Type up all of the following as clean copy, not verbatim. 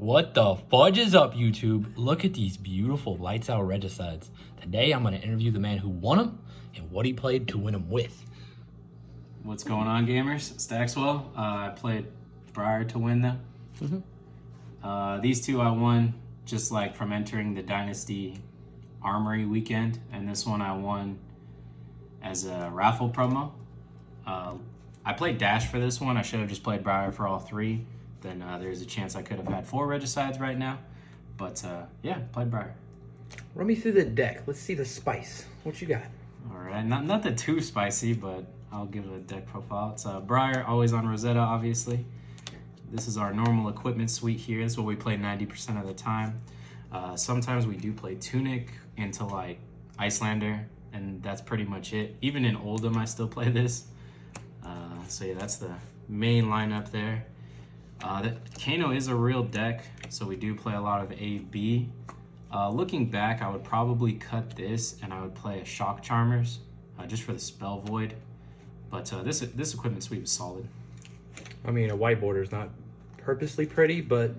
What the fudge is up, YouTube? Look at these beautiful lights out regicides. Today, I'm going to interview the man who won them and what he played to win them with. What's going on, gamers? Staxwell. I played Briar to win them. These two I won just like from entering the Dynasty Armory weekend, and this one I won as a raffle promo. I played Dash for this one. I should have just played Briar for all three. Then there's a chance I could have had 4 regicides right now. But yeah, played Briar. Run me through the deck. Let's see the spice. What you got? All right, not that too spicy, but I'll give it a deck profile. It's Briar, always on Rosetta, obviously. This is our normal equipment suite here. This is what we play 90% of the time. Sometimes we do play Tunic into like Icelander, and that's pretty much it. Even in Oldham, I still play this. So yeah, that's the main lineup there. The Kano is a real deck, so we do play a lot of A-B. Looking back, I would probably cut this and I would play a Shock Charmers just for the Spell Void. But this equipment suite was solid. I mean, a white border is not purposely pretty, but...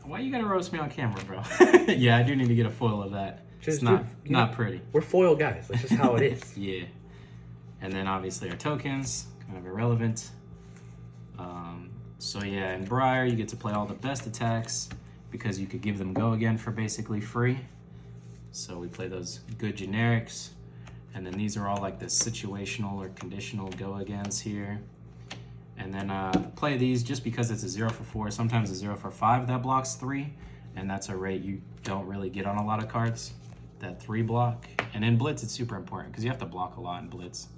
Why you gotta roast me on camera, bro? Yeah, I do need to get a foil of that. It's not pretty. We're foil guys. That's just how it is. Yeah. And then obviously our tokens, kind of irrelevant. So yeah, in Briar, you get to play all the best attacks because you could give them go again for basically free. So we play those good generics. And then these are all like the situational or conditional go agains here. And then play these just because it's a 0 for 4, sometimes a 0 for 5 that blocks 3. And that's a rate you don't really get on a lot of cards, that 3 block. And in Blitz, it's super important because you have to block a lot in Blitz.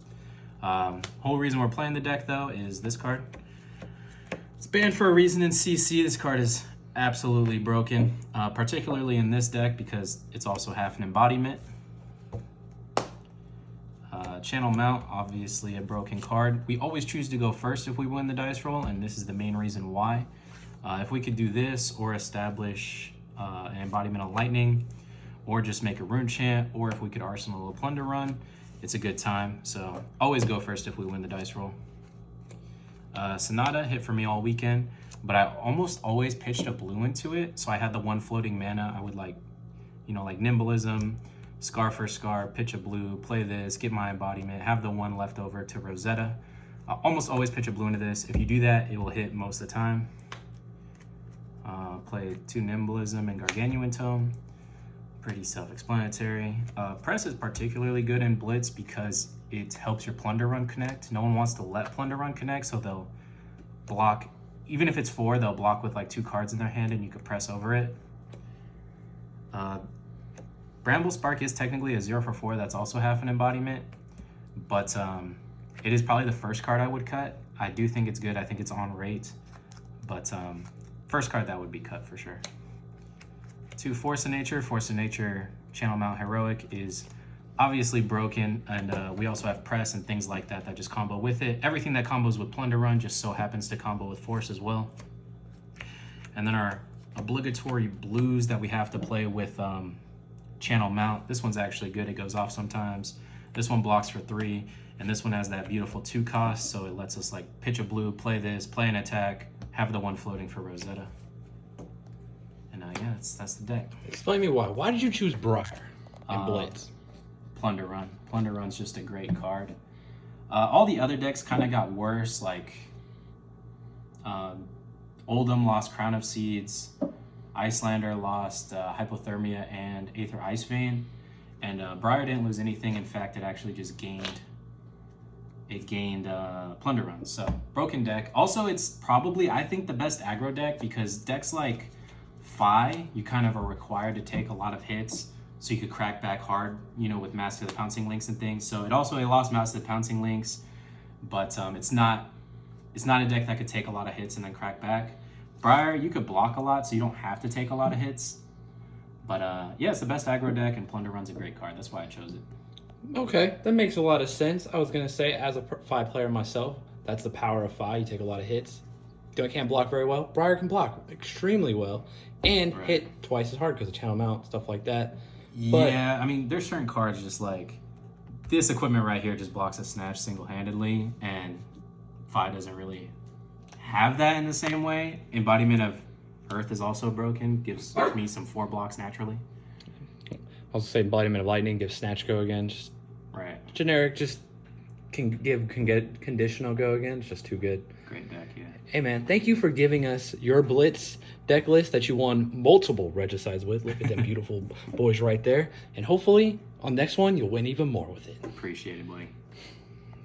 Whole reason we're playing the deck though is this card. It's banned for a reason in CC. This card is absolutely broken, particularly in this deck because it's also half an embodiment. Channel Mount, obviously a broken card. We always choose to go first if we win the dice roll, and this is the main reason why. If we could do this or establish an embodiment of lightning, or just make a rune chant, or if we could arsenal a plunder run, it's a good time. So always go first if we win the dice roll. Sonata hit for me all weekend, but I almost always pitched a blue into it. So I had the 1 floating mana. I would like Nimblism, Scar for Scar, pitch a blue, play this, get my embodiment, have the 1 left over to Rosetta. Almost always pitch a blue into this. If you do that, it will hit most of the time. Play 2 Nimblism and Gargantuan Tome. Pretty self-explanatory. Press is particularly good in Blitz because it helps your Plunder Run connect. No one wants to let Plunder Run connect, so they'll block. Even if it's 4, they'll block with like 2 cards in their hand and you could press over it. Bramble Spark is technically a 0 for 4. That's also half an embodiment, but it is probably the first card I would cut. I do think it's good. I think it's on rate, but first card that would be cut for sure. 2 Force of Nature. Force of Nature Channel Mount Heroic is obviously broken, and we also have Press and things like that that just combo with it. Everything that combos with Plunder Run just so happens to combo with Force as well. And then our obligatory blues that we have to play with Channel Mount. This one's actually good. It goes off sometimes. This one blocks for 3, and this one has that beautiful 2 cost, so it lets us like pitch a blue, play this, play an attack, have the 1 floating for Rosetta. And yeah, that's the deck. Explain me why. Why did you choose Briar and Blitz? Plunder Run. Plunder Run's just a great card. All the other decks kind of got worse, like Oldham lost Crown of Seeds, Icelander lost Hypothermia and Aether Ice Vein, and Briar didn't lose anything. In fact, it actually just gained Plunder Run. So broken deck. Also, it's probably, I think, the best aggro deck because decks like Phi, you kind of are required to take a lot of hits so you could crack back hard, you know, with Master the Pouncing Links and things. So it lost Master the Pouncing Links, but it's not a deck that could take a lot of hits and then crack back. Briar, you could block a lot, so you don't have to take a lot of hits. But yeah, it's the best aggro deck, and Plunder Run's a great card. That's why I chose it. Okay, that makes a lot of sense. I was going to say, as a Phi player myself, that's the power of Phi. You take a lot of hits. Can't block very well. Briar can block extremely well and hit twice as hard because of Channel Mount, stuff like that. But, yeah, I mean, there's certain cards just like this equipment right here just blocks a Snatch single-handedly, and Phi doesn't really have that in the same way. Embodiment of Earth is also broken. Gives me some 4 blocks naturally. I'll say Embodiment of Lightning, give Snatch go again. Just Right. generic, just can get conditional go again. It's just too good. Great deck, yeah. Hey man, thank you for giving us your Blitz deck list that you won multiple regicides with. Look at them beautiful boys right there. And hopefully on next one you'll win even more with it. Appreciate it, buddy.